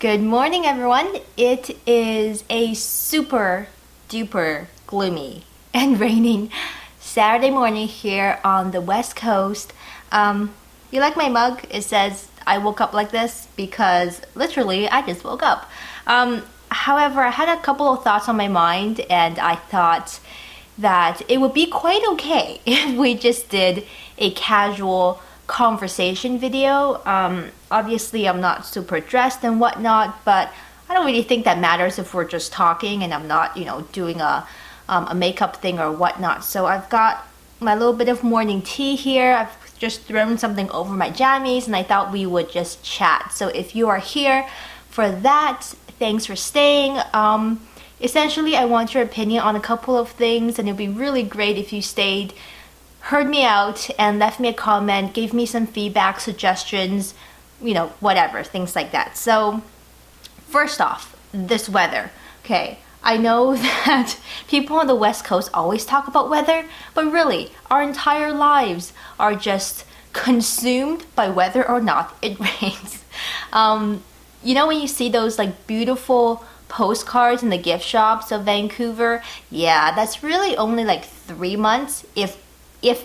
Good morning, everyone. It is a super duper gloomy and raining Saturday morning here on the West Coast. You like my mug? It says I woke up like this because literally I just woke up. However, I had a couple of thoughts on my mind, and I thought that it would be quite okay if we just did a casual conversation video. Obviously I'm not super dressed and whatnot, but I don't really think that matters if we're just talking and I'm not, doing a makeup thing or whatnot. So I've got my little bit of morning tea here. I've just thrown something over my jammies and I thought we would just chat. So if you are here for that, thanks for staying. Essentially, I want your opinion on a couple of things, and it'd be really great if you stayed, heard me out, and left me a comment, gave me some feedback, suggestions, whatever, things like that. So, first off, this weather. Okay, I know that people on the West Coast always talk about weather, but really, our entire lives are just consumed by whether or not it rains. When you see those beautiful postcards in the gift shops of Vancouver, yeah, that's really only 3 months, if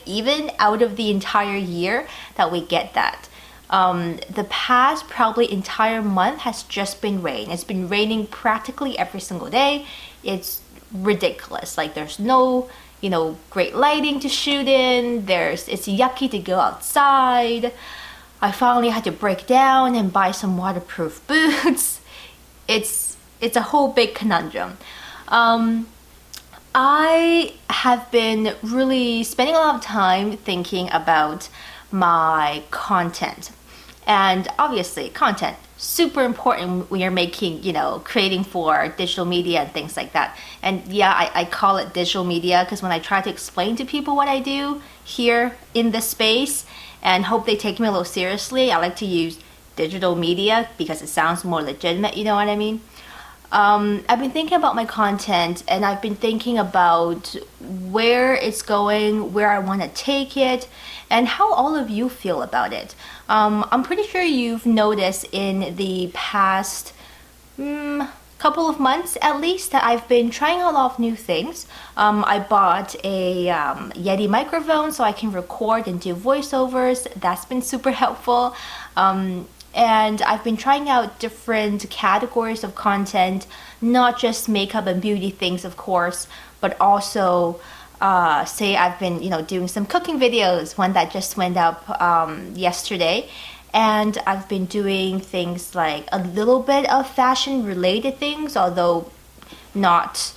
even, out of the entire year that we get that. The past probably entire month has just been rain. It's been raining practically every single day. It's ridiculous. There's no, great lighting to shoot in. It's yucky to go outside. I finally had to break down and buy some waterproof boots. It's a whole big conundrum. I have been really spending a lot of time thinking about my content. And obviously, content, super important when you're making, creating for digital media and things like that. And yeah, I call it digital media because when I try to explain to people what I do here in this space and hope they take me a little seriously, I like to use digital media because it sounds more legitimate, you know what I mean? I've been thinking about my content, and I've been thinking about where it's going, where I want to take it, and how all of you feel about it. I'm pretty sure you've noticed in the past couple of months at least that I've been trying a lot of new things. I bought a Yeti microphone so I can record and do voiceovers. That's been super helpful. And I've been trying out different categories of content, not just makeup and beauty things, of course, but also say I've been, doing some cooking videos, one that just went up yesterday. And I've been doing things like a little bit of fashion related things, although not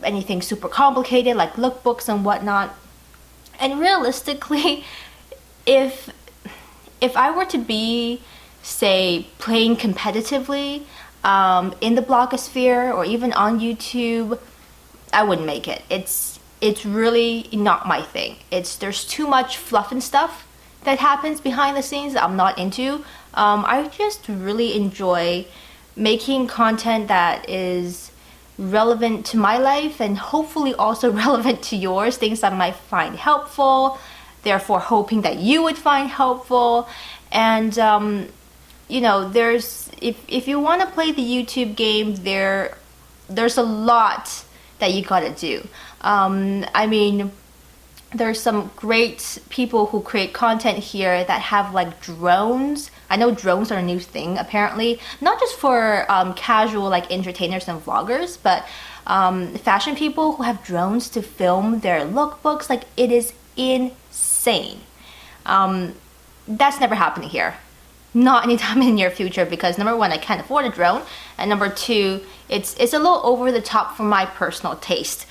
anything super complicated like lookbooks and whatnot. And realistically, if I were to be, say, playing competitively in the blogosphere or even on YouTube, I wouldn't make it. It's really not my thing. There's too much fluff and stuff that happens behind the scenes that I'm not into. I just really enjoy making content that is relevant to my life and hopefully also relevant to yours, things I might find helpful, therefore hoping that you would find helpful. And there's if you want to play the YouTube game, there's a lot that you gotta do. There's some great people who create content here that have drones. I know drones are a new thing apparently, not just for casual entertainers and vloggers, but fashion people who have drones to film their lookbooks. It is insane. That's never happening here, not anytime in the near future, because number one, I can't afford a drone, and number two, it's a little over the top for my personal taste.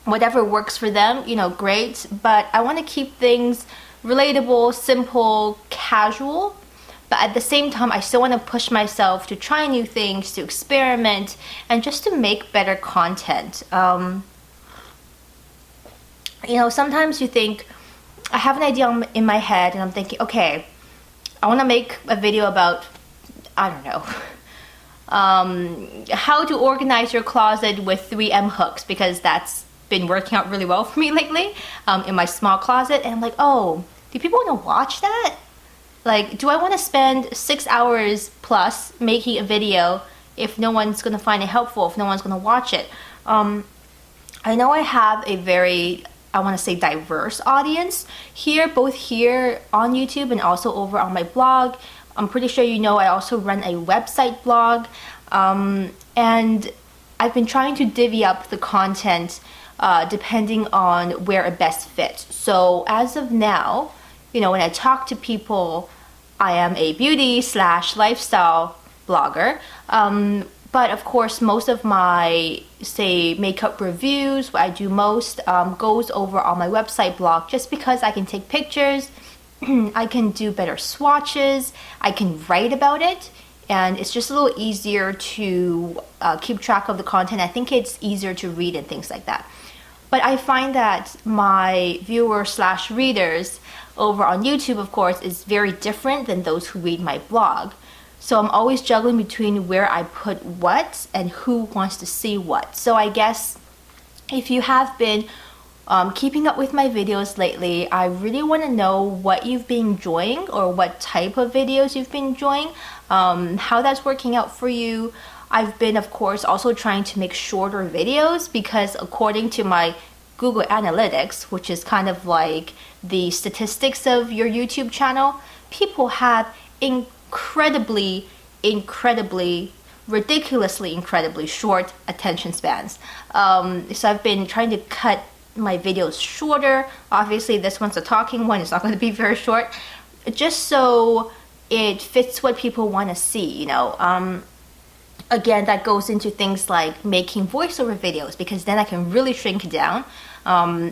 Whatever works for them, great, but I want to keep things relatable, simple, casual, but at the same time I still want to push myself to try new things, to experiment, and just to make better content. Sometimes you think, I have an idea in my head and I'm thinking, okay, I want to make a video about, I don't know, how to organize your closet with 3M hooks, because that's been working out really well for me lately in my small closet. And I'm like, oh, do people want to watch that? Like, do I want to spend 6 hours plus making a video if no one's going to find it helpful, if no one's going to watch it? I know I have a very, I want to say, diverse audience here, both here on YouTube and also over on my blog. I'm pretty sure you know I also run a website blog, and I've been trying to divvy up the content depending on where it best fits. So as of now, you know, when I talk to people, I am a beauty / lifestyle blogger. But of course, most of my, say, makeup reviews, what I do most, goes over on my website blog, just because I can take pictures, I can do better swatches, I can write about it, and it's just a little easier to keep track of the content. I think it's easier to read and things like that. But I find that my viewers / readers over on YouTube, of course, is very different than those who read my blog. So I'm always juggling between where I put what and who wants to see what. So I guess if you have been keeping up with my videos lately, I really want to know what you've been enjoying or what type of videos you've been enjoying, how that's working out for you. I've been, of course, also trying to make shorter videos because according to my Google Analytics, which is kind of like the statistics of your YouTube channel, people have incredibly, ridiculously incredibly short attention spans. So I've been trying to cut my videos shorter. Obviously, this one's a talking one. It's not going to be very short, just so it fits what people want to see, you know. Again, that goes into things like making voiceover videos, because then I can really shrink it down.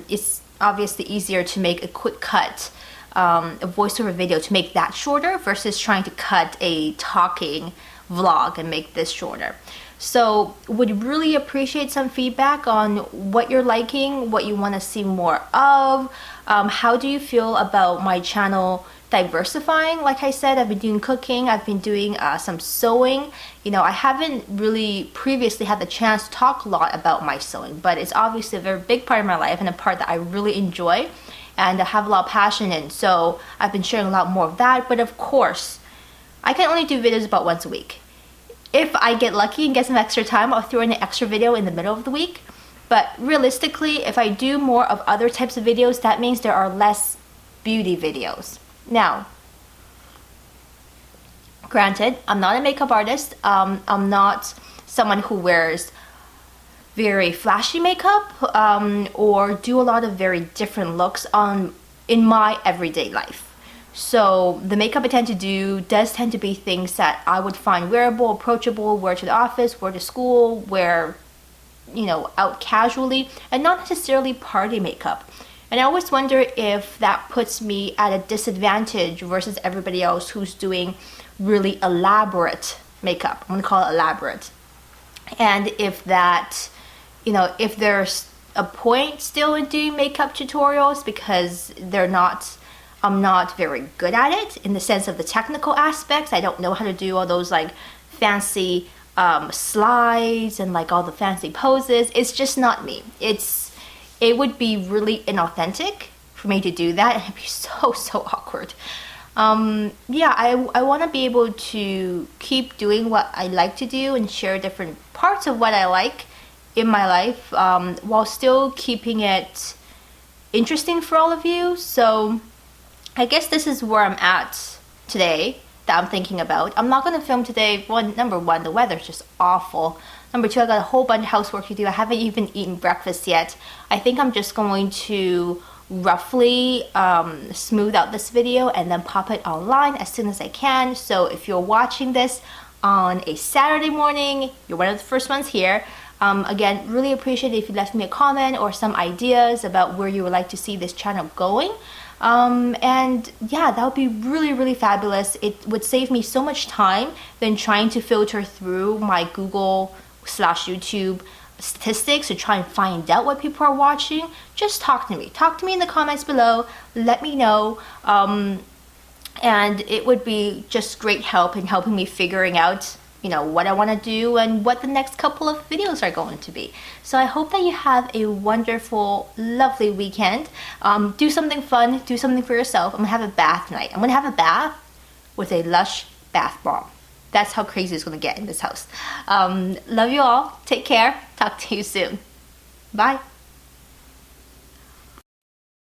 It's obviously easier to make a quick cut, a voiceover video, to make that shorter versus trying to cut a talking vlog and make this shorter. So would really appreciate some feedback on what you're liking, what you want to see more of. How do you feel about my channel diversifying? Like I said, I've been doing cooking, I've been doing some sewing. You know, I haven't really previously had the chance to talk a lot about my sewing, but it's obviously a very big part of my life and a part that I really enjoy and I have a lot of passion in. So I've been sharing a lot more of that. But of course, I can only do videos about once a week. If I get lucky and get some extra time, I'll throw in an extra video in the middle of the week. But realistically, if I do more of other types of videos, that means there are less beauty videos. Now, granted, I'm not a makeup artist. I'm not someone who wears very flashy makeup or do a lot of very different looks in my everyday life. So the makeup I tend to do does tend to be things that I would find wearable, approachable, wear to the office, wear to school, wear, you know, out casually, and not necessarily party makeup. And I always wonder if that puts me at a disadvantage versus everybody else who's doing really elaborate makeup. I'm gonna call it elaborate. And if that, you know, if there's a point still in doing makeup tutorials because I'm not very good at it in the sense of the technical aspects. I don't know how to do all those like fancy slides and like all the fancy poses. It's just not me. It would be really inauthentic for me to do that, and it'd be so awkward. Yeah, I want to be able to keep doing what I like to do and share different parts of what I like in my life while still keeping it interesting for all of you. So I guess this is where I'm at today that I'm thinking about. I'm not going to film today. Number one, the weather's just awful. Number two, I got a whole bunch of housework to do. I haven't even eaten breakfast yet. I think I'm just going to roughly smooth out this video and then pop it online as soon as I can. So if you're watching this on a Saturday morning, you're one of the first ones here. Again, really appreciate it if you left me a comment or some ideas about where you would like to see this channel going. And yeah, that would be really fabulous. It would save me so much time than trying to filter through my Google/YouTube statistics to try and find out what people are watching. Just talk to me in the comments below. Let me know, and it would be just great help in helping me figuring out, you know, what I want to do and what the next couple of videos are going to be. So I hope that you have a wonderful, lovely weekend. Do something fun, do something for yourself. I'm gonna have a bath tonight. I'm gonna have a bath with a Lush bath bomb. That's how crazy it's gonna get in this house. Love you all. Take care. Talk to you soon. Bye.